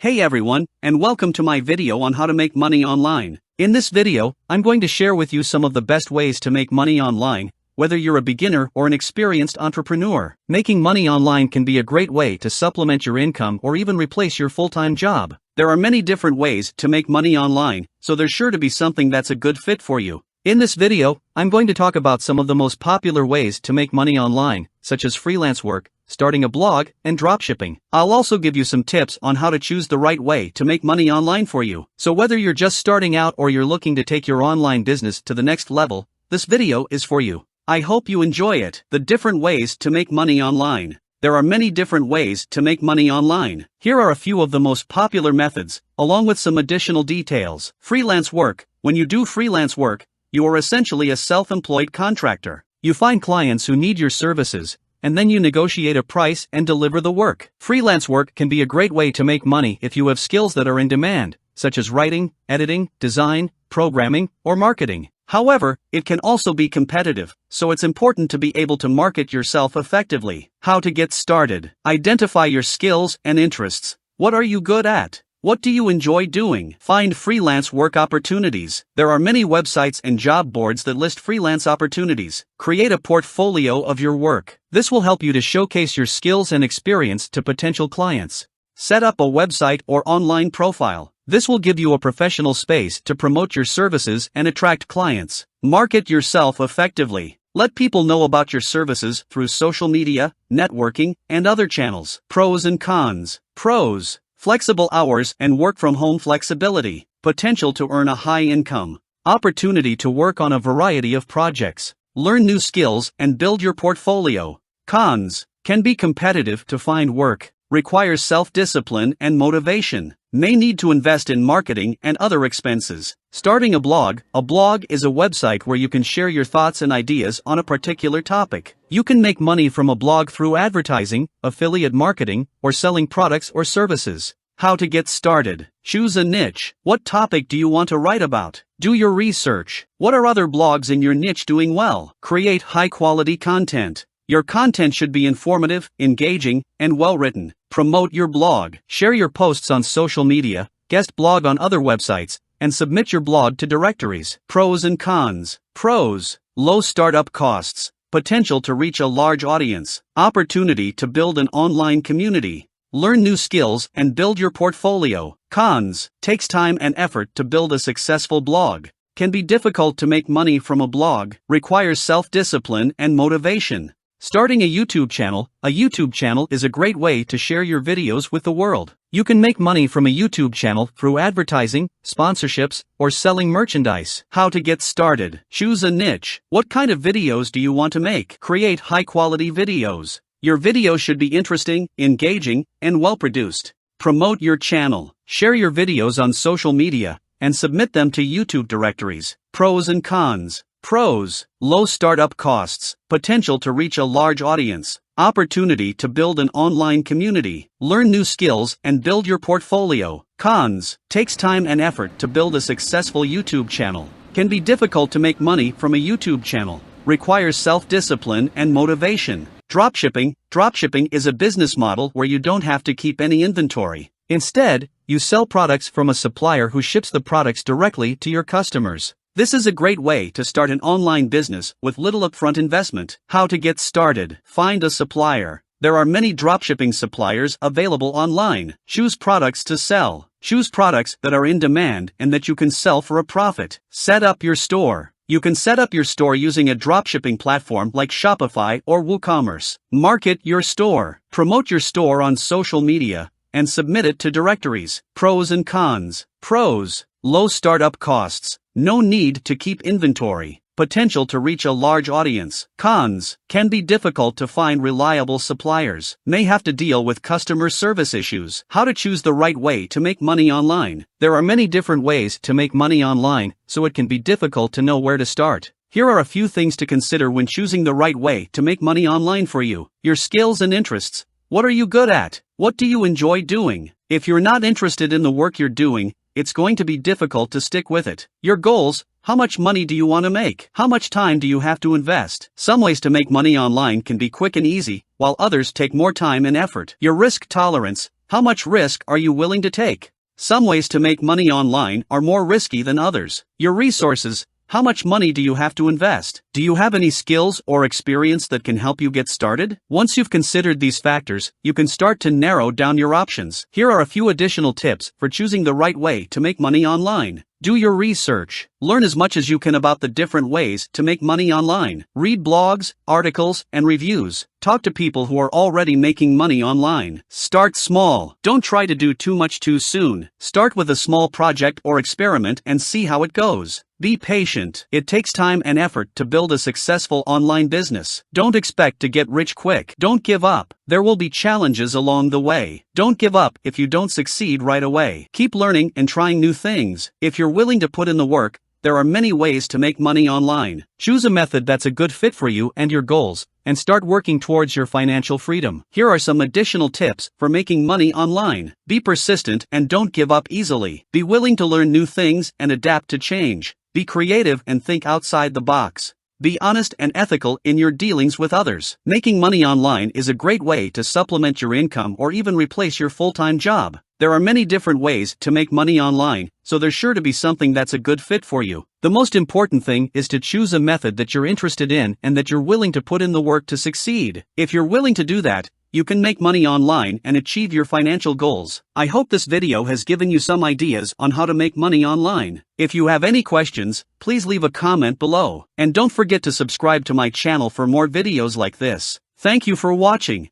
Hey everyone, and welcome to my video on how to make money online. In this video, I'm going to share with you some of the best ways to make money online, whether you're a beginner or an experienced entrepreneur. Making money online can be a great way to supplement your income or even replace your full-time job. There are many different ways to make money online, so there's sure to be something that's a good fit for you. In this video, I'm going to talk about some of the most popular ways to make money online, such as freelance work, starting a blog, and dropshipping. I'll also give you some tips on how to choose the right way to make money online for you. So whether you're just starting out or you're looking to take your online business to the next level, this video is for you. I hope you enjoy it. The different ways to make money online. There are many different ways to make money online. Here are a few of the most popular methods, along with some additional details. Freelance work. When you do freelance work, you are essentially a self-employed contractor. You find clients who need your services, and then you negotiate a price and deliver the work. Freelance work can be a great way to make money if you have skills that are in demand, such as writing, editing, design, programming, or marketing. However, it can also be competitive, so it's important to be able to market yourself effectively. How to get started. Identify your skills and interests. What are you good at? What do you enjoy doing? Find freelance work opportunities. There are many websites and job boards that list freelance opportunities. Create a portfolio of your work. This will help you to showcase your skills and experience to potential clients. Set up a website or online profile. This will give you a professional space to promote your services and attract clients. Market yourself effectively. Let people know about your services through social media, networking, and other channels. Pros and cons. Pros. Flexible hours and work-from-home flexibility. Potential to earn a high income. Opportunity to work on a variety of projects. Learn new skills and build your portfolio. Cons. Can be competitive to find work. Requires self-discipline and motivation. May need to invest in marketing and other expenses. Starting a blog. A blog is a website where you can share your thoughts and ideas on a particular topic. You can make money from a blog through advertising, affiliate marketing, or selling products or services. How to get started. Choose a niche. What topic do you want to write about? Do your research. What are other blogs in your niche doing well? Create high-quality content. Your content should be informative, engaging, and well-written. Promote your blog. Share your posts on social media, guest blog on other websites, and submit your blog to directories. Pros and cons. Pros. Low startup costs. Potential to reach a large audience. Opportunity to build an online community. Learn new skills and build your portfolio. Cons. Takes time and effort to build a successful blog. Can be difficult to make money from a blog. Requires self-discipline and motivation. Starting a YouTube channel. A YouTube channel is a great way to share your videos with the world. You can make money from a YouTube channel through advertising, sponsorships, or selling merchandise. How to get started. Choose a niche. What kind of videos do you want to make? Create high-quality videos. Your video should be interesting, engaging, and well-produced. Promote your channel. Share your videos on social media, and submit them to YouTube directories. Pros and cons. Pros. Low startup costs. Potential to reach a large audience. Opportunity to build an online community. Learn new skills and build your portfolio. Cons. Takes time and effort to build a successful YouTube channel. Can be difficult to make money from a YouTube channel. Requires self-discipline and motivation. Dropshipping. Dropshipping is a business model where you don't have to keep any inventory. Instead, you sell products from a supplier who ships the products directly to your customers. This is a great way to start an online business with little upfront investment. How to get started. Find a supplier. There are many dropshipping suppliers available online. Choose products to sell. Choose products that are in demand and that you can sell for a profit. Set up your store. You can set up your store using a dropshipping platform like Shopify or WooCommerce. Market your store. Promote your store on social media and submit it to directories. Pros and cons. Pros. Low startup costs. No need to keep inventory. Potential to reach a large audience. Cons. Can be difficult to find reliable suppliers. May have to deal with customer service issues. How to choose the right way to make money online. There are many different ways to make money online, so it can be difficult to know where to start. Here are a few things to consider when choosing the right way to make money online for you. Your skills and interests. What are you good at? What do you enjoy doing? If you're not interested in the work you're doing, it's going to be difficult to stick with it. Your goals. How much money do you want to make? How much time do you have to invest? Some ways to make money online can be quick and easy, while others take more time and effort. Your risk tolerance. How much risk are you willing to take? Some ways to make money online are more risky than others. Your resources. How much money do you have to invest? Do you have any skills or experience that can help you get started? Once you've considered these factors, you can start to narrow down your options. Here are a few additional tips for choosing the right way to make money online. Do your research. Learn as much as you can about the different ways to make money online. Read blogs, articles, and reviews. Talk to people who are already making money online. Start small. Don't try to do too much too soon. Start with a small project or experiment and see how it goes. Be patient. It takes time and effort to build a successful online business. Don't expect to get rich quick. Don't give up. There will be challenges along the way. Don't give up if you don't succeed right away. Keep learning and trying new things. If you're willing to put in the work, there are many ways to make money online. Choose a method that's a good fit for you and your goals, and start working towards your financial freedom. Here are some additional tips for making money online. Be persistent and don't give up easily. Be willing to learn new things and adapt to change. Be creative and think outside the box. Be honest and ethical in your dealings with others. Making money online is a great way to supplement your income or even replace your full-time job. There are many different ways to make money online, so there's sure to be something that's a good fit for you. The most important thing is to choose a method that you're interested in and that you're willing to put in the work to succeed. If you're willing to do that, you can make money online and achieve your financial goals. I hope this video has given you some ideas on how to make money online. If you have any questions, please leave a comment below. And don't forget to subscribe to my channel for more videos like this. Thank you for watching.